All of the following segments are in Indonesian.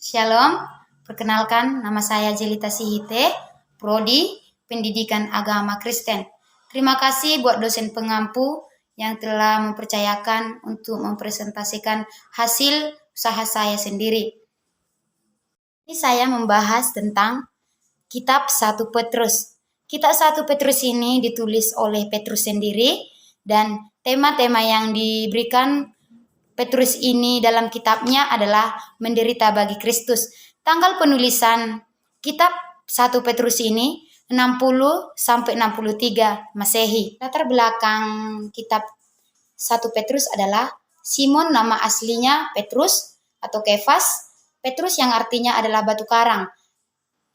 Shalom, perkenalkan nama saya Jelita Sihite, Prodi Pendidikan Agama Kristen. Terima kasih buat dosen pengampu yang telah mempercayakan untuk mempresentasikan hasil usaha saya sendiri. Ini saya membahas tentang kitab 1 Petrus. Kitab 1 Petrus ini ditulis oleh Petrus sendiri dan tema-tema yang diberikan Petrus ini dalam kitabnya adalah menderita bagi Kristus. Tanggal penulisan kitab 1 Petrus ini 60 sampai 63 Masehi. Latar belakang kitab 1 Petrus adalah Simon nama aslinya Petrus atau Kefas. Petrus yang artinya adalah batu karang.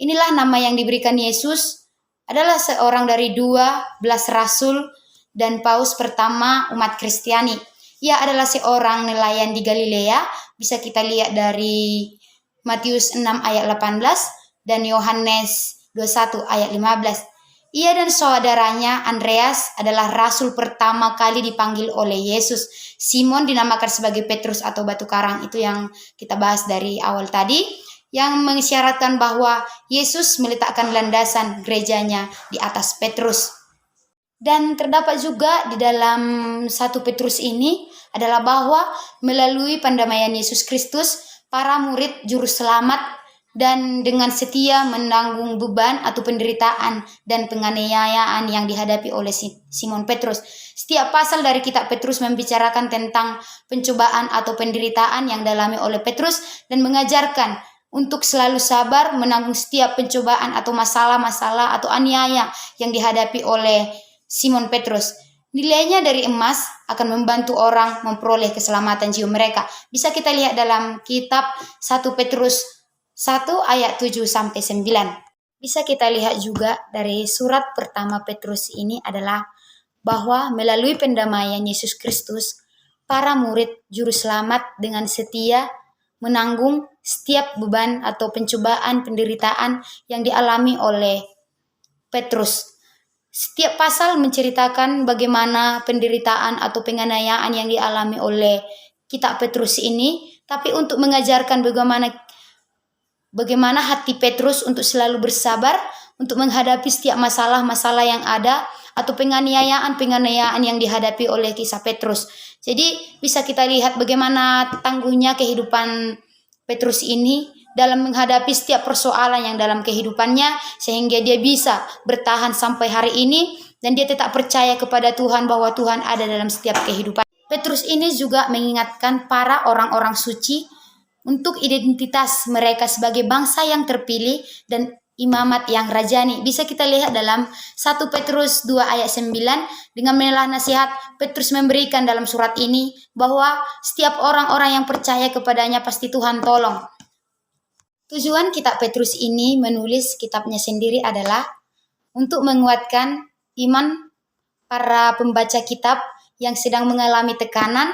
Inilah nama yang diberikan Yesus, adalah seorang dari 12 rasul dan paus pertama umat Kristiani. Ia adalah seorang nelayan di Galilea, bisa kita lihat dari Matius 6 ayat 18 dan Yohanes 21 ayat 15. Ia dan saudaranya Andreas adalah rasul pertama kali dipanggil oleh Yesus. Simon dinamakan sebagai Petrus atau batu karang, itu yang kita bahas dari awal tadi, yang mengisyaratkan bahwa Yesus meletakkan landasan gerejanya di atas Petrus. Dan terdapat juga di dalam 1 Petrus ini adalah bahwa melalui pendamaian Yesus Kristus, para murid juru selamat dan dengan setia menanggung beban atau penderitaan dan penganiayaan yang dihadapi oleh Simon Petrus. Setiap pasal dari kitab Petrus membicarakan tentang pencobaan atau penderitaan yang dialami oleh Petrus dan mengajarkan untuk selalu sabar menanggung setiap pencobaan atau masalah-masalah atau aniaya yang dihadapi oleh Simon Petrus. Nilainya dari emas akan membantu orang memperoleh keselamatan jiwa mereka. Bisa kita lihat dalam kitab 1 Petrus 1 ayat 7 sampai 9. Bisa kita lihat juga dari surat pertama Petrus ini adalah bahwa melalui pendamaian Yesus Kristus, para murid juru selamat dengan setia menanggung setiap beban atau pencobaan penderitaan yang dialami oleh Petrus. Setiap pasal menceritakan bagaimana penderitaan atau penganiayaan yang dialami oleh kitab Petrus ini, tapi untuk mengajarkan bagaimana hati Petrus untuk selalu bersabar untuk menghadapi setiap masalah-masalah yang ada atau penganiayaan yang dihadapi oleh kisah Petrus. Jadi bisa kita lihat bagaimana tangguhnya kehidupan Petrus ini dalam menghadapi setiap persoalan yang dalam kehidupannya, sehingga dia bisa bertahan sampai hari ini dan dia tetap percaya kepada Tuhan bahwa Tuhan ada dalam setiap kehidupan. Petrus ini juga mengingatkan para orang-orang suci untuk identitas mereka sebagai bangsa yang terpilih dan imamat yang rajani. Bisa kita lihat dalam 1 Petrus 2 ayat 9, dengan menelah nasihat Petrus memberikan dalam surat ini bahwa setiap orang-orang yang percaya kepadanya pasti Tuhan tolong. Tujuan kitab Petrus ini menulis kitabnya sendiri adalah untuk menguatkan iman para pembaca kitab yang sedang mengalami tekanan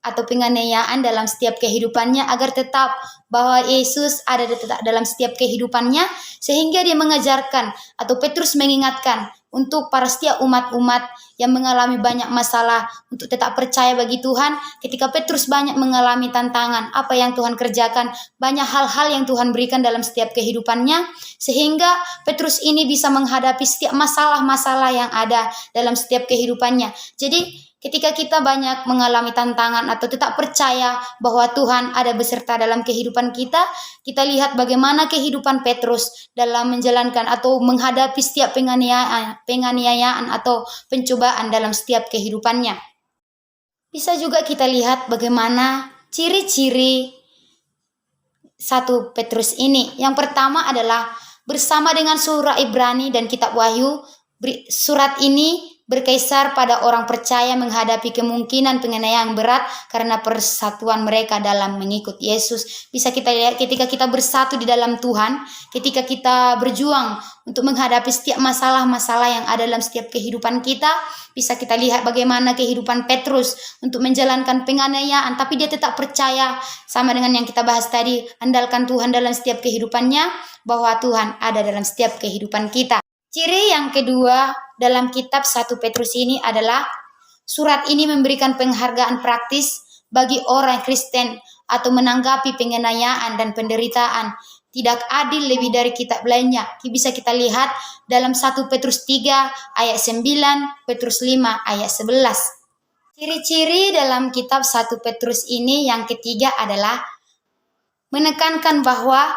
atau penganiayaan dalam setiap kehidupannya, agar tetap bahwa Yesus ada dalam setiap kehidupannya, sehingga dia mengajarkan atau Petrus mengingatkan untuk para setiap umat-umat yang mengalami banyak masalah untuk tetap percaya bagi Tuhan. Ketika Petrus banyak mengalami tantangan, apa yang Tuhan kerjakan, banyak hal-hal yang Tuhan berikan dalam setiap kehidupannya, sehingga Petrus ini bisa menghadapi setiap masalah-masalah yang ada dalam setiap kehidupannya. Jadi ketika kita banyak mengalami tantangan atau tetap percaya bahwa Tuhan ada beserta dalam kehidupan kita, kita lihat bagaimana kehidupan Petrus dalam menjalankan atau menghadapi setiap penganiayaan atau pencobaan dalam setiap kehidupannya. Bisa juga kita lihat bagaimana ciri-ciri 1 Petrus ini. Yang pertama adalah bersama dengan surah Ibrani dan kitab Wahyu, surat ini berkisar pada orang percaya menghadapi kemungkinan penganiayaan berat karena persatuan mereka dalam mengikut Yesus. Bisa kita lihat ketika kita bersatu di dalam Tuhan, ketika kita berjuang untuk menghadapi setiap masalah-masalah yang ada dalam setiap kehidupan kita, bisa kita lihat bagaimana kehidupan Petrus untuk menjalankan penganiayaan, tapi dia tetap percaya, sama dengan yang kita bahas tadi, andalkan Tuhan dalam setiap kehidupannya, bahwa Tuhan ada dalam setiap kehidupan kita. Ciri yang kedua dalam kitab 1 Petrus ini adalah surat ini memberikan penghargaan praktis bagi orang Kristen atau menanggapi penganiayaan dan penderitaan tidak adil lebih dari kitab lainnya. Bisa kita lihat dalam 1 Petrus 3 ayat 9, Petrus 5 ayat 11. Ciri-ciri dalam kitab 1 Petrus ini yang ketiga adalah menekankan bahwa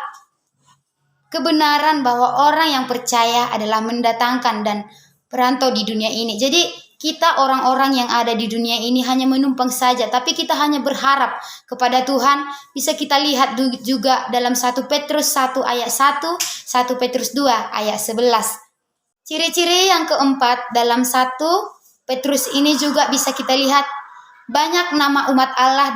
kebenaran bahwa orang yang percaya adalah mendatangkan dan perantau di dunia ini. Jadi kita orang-orang yang ada di dunia ini hanya menumpang saja, tapi kita hanya berharap kepada Tuhan. Bisa kita lihat juga dalam 1 Petrus 1 ayat 1, 1 Petrus 2 ayat 11. Ciri-ciri yang keempat dalam 1 Petrus ini juga bisa kita lihat banyak nama umat Allah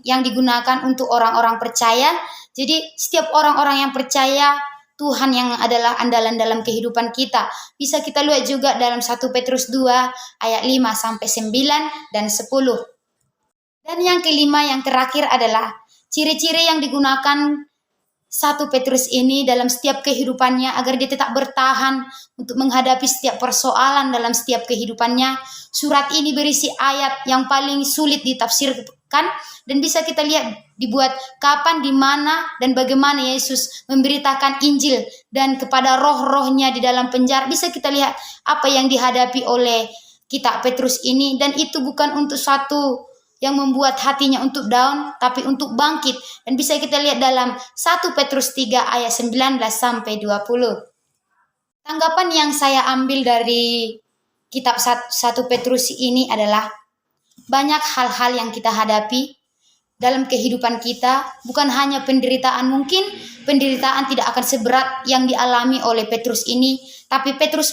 yang digunakan untuk orang-orang percaya. Jadi setiap orang-orang yang percaya Tuhan yang adalah andalan dalam kehidupan kita. Bisa kita lihat juga dalam 1 Petrus 2 ayat 5 sampai 9 dan 10. Dan yang kelima yang terakhir adalah ciri-ciri yang digunakan 1 Petrus ini dalam setiap kehidupannya agar dia tetap bertahan untuk menghadapi setiap persoalan dalam setiap kehidupannya. Surat ini berisi ayat yang paling sulit ditafsirkan dan bisa kita lihat dibuat kapan, di mana, dan bagaimana Yesus memberitakan Injil dan kepada roh-rohnya di dalam penjara. Bisa kita lihat apa yang dihadapi oleh kitab Petrus ini, dan itu bukan untuk satu yang membuat hatinya untuk down, tapi untuk bangkit. Dan bisa kita lihat dalam 1 Petrus 3 ayat 19 sampai 20. Tanggapan yang saya ambil dari kitab 1 Petrus ini adalah banyak hal-hal yang kita hadapi dalam kehidupan kita, bukan hanya penderitaan. Mungkin penderitaan tidak akan seberat yang dialami oleh Petrus ini, tapi Petrus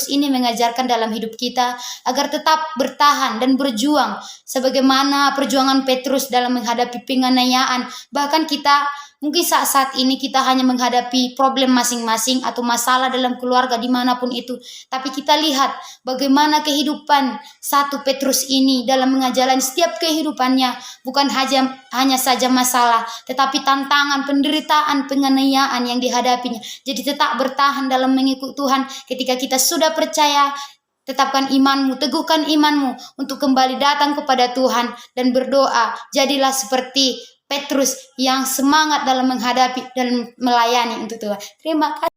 ini mengajarkan dalam hidup kita agar tetap bertahan dan berjuang sebagaimana perjuangan Petrus dalam menghadapi penganiayaan. Bahkan kita mungkin saat ini kita hanya menghadapi problem masing-masing atau masalah dalam keluarga dimanapun itu. Tapi kita lihat bagaimana kehidupan 1 Petrus ini dalam mengajarkan setiap kehidupannya. Bukan hanya saja masalah, tetapi tantangan, penderitaan, penganiayaan yang dihadapinya. Jadi tetap bertahan dalam mengikut Tuhan. Ketika kita sudah percaya, tetapkan imanmu, teguhkan imanmu untuk kembali datang kepada Tuhan dan berdoa. Jadilah seperti Petrus yang semangat dalam menghadapi dan melayani untuk Tuhan. Terima kasih.